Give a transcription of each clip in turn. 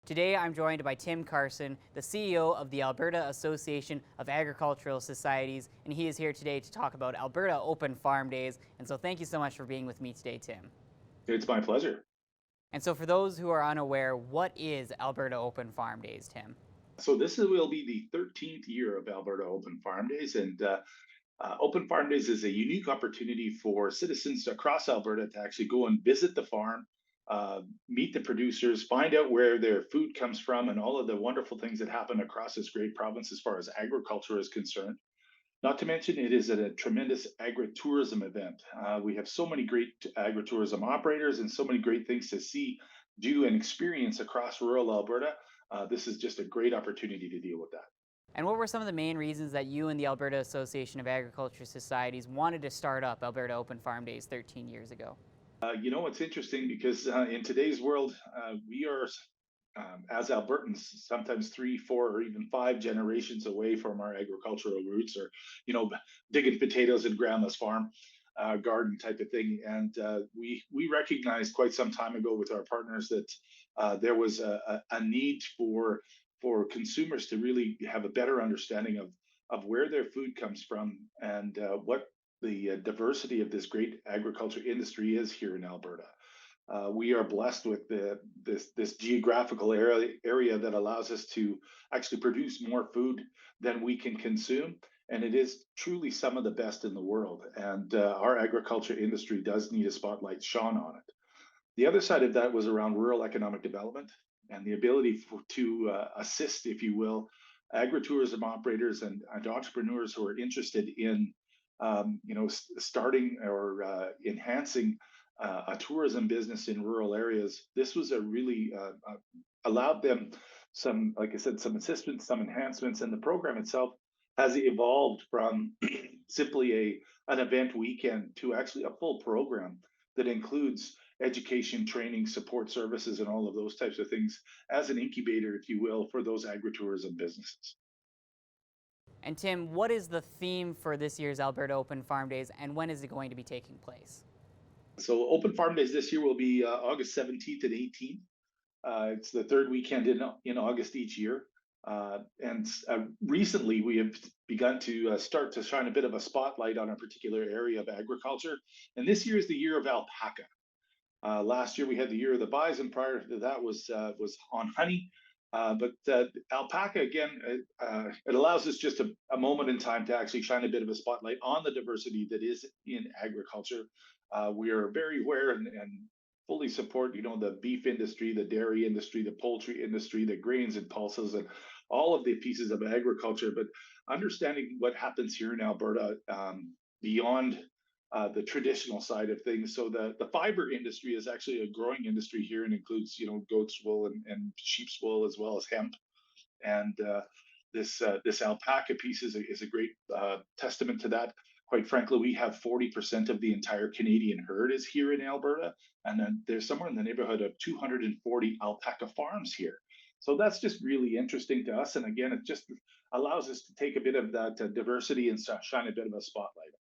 Today I'm joined by Tim Carson, the CEO of the Alberta Association of Agricultural Societies, and he is here today to talk about Alberta Open Farm Days. And so thank you so much for being with me today, Tim. It's my pleasure. And so for those who are unaware, what is Alberta Open Farm Days, Tim? So will be the 13th year of Alberta Open Farm Days, and Open Farm Days is a unique opportunity for citizens across Alberta to actually go and visit the farm, meet the producers, find out where their food comes from, and all of the wonderful things that happen across this great province as far as agriculture is concerned. Not to mention, it is a tremendous agritourism event. We have so many great agritourism operators and so many great things to see, do, and experience across rural Alberta. This is just a great opportunity to deal with that. And what were some of the main reasons that you and the Alberta Association of Agriculture Societies wanted to start up Alberta Open Farm Days 13 years ago? It's interesting because in today's world, we are, as Albertans, sometimes three, four, or even five generations away from our agricultural roots, or digging potatoes in grandma's farm, garden type of thing. And we recognized quite some time ago with our partners that there was a need for consumers to really have a better understanding of where their food comes from and what the diversity of this great agriculture industry is here in Alberta. We are blessed with this geographical area that allows us to actually produce more food than we can consume. And it is truly some of the best in the world. And our agriculture industry does need a spotlight shone on it. The other side of that was around rural economic development and the ability to assist, if you will, agritourism operators and entrepreneurs who are interested in starting or enhancing a tourism business in rural areas. This was a really allowed them some, like I said, some assistance, some enhancements, and the program itself has evolved from simply an event weekend to actually a full program that includes education, training, support services, and all of those types of things as an incubator, if you will, for those agritourism businesses. And Tim, what is the theme for this year's Alberta Open Farm Days, and when is it going to be taking place? So Open Farm Days this year will be August 17th and 18th. It's the third weekend in August each year. And recently we have begun to start to shine a bit of a spotlight on a particular area of agriculture. And this year is the year of alpaca. Last year we had the year of the bison. Prior to that was on honey. But alpaca, again, it allows us just a moment in time to actually shine a bit of a spotlight on the diversity that is in agriculture. We are very aware and fully support, the beef industry, the dairy industry, the poultry industry, the grains and pulses, and all of the pieces of agriculture. But understanding what happens here in Alberta beyond the traditional side of things. So the fiber industry is actually a growing industry here and includes, goat's wool and sheep's wool as well as hemp. And this alpaca piece is a great testament to that. Quite frankly, we have 40% of the entire Canadian herd is here in Alberta, and then there's somewhere in the neighborhood of 240 alpaca farms here. So that's just really interesting to us. And again, it just allows us to take a bit of that diversity and shine a bit of a spotlight.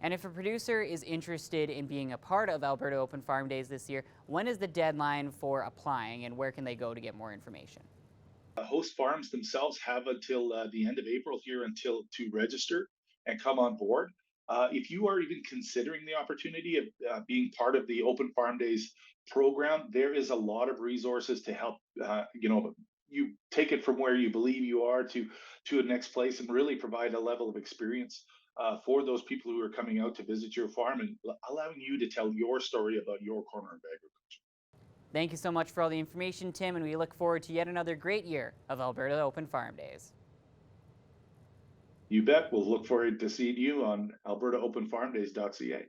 And if a producer is interested in being a part of Alberta Open Farm Days this year, when is the deadline for applying, and where can they go to get more information? Host farms themselves have until the end of April here until to register and come on board. If you are even considering the opportunity of being part of the Open Farm Days program, there is a lot of resources to help. You take it from where you believe you are to a next place and really provide a level of experience for those people who are coming out to visit your farm and allowing you to tell your story about your corner of agriculture. Thank you so much for all the information, Tim, and we look forward to yet another great year of Alberta Open Farm Days. You bet. We'll look forward to seeing you on albertaopenfarmdays.ca.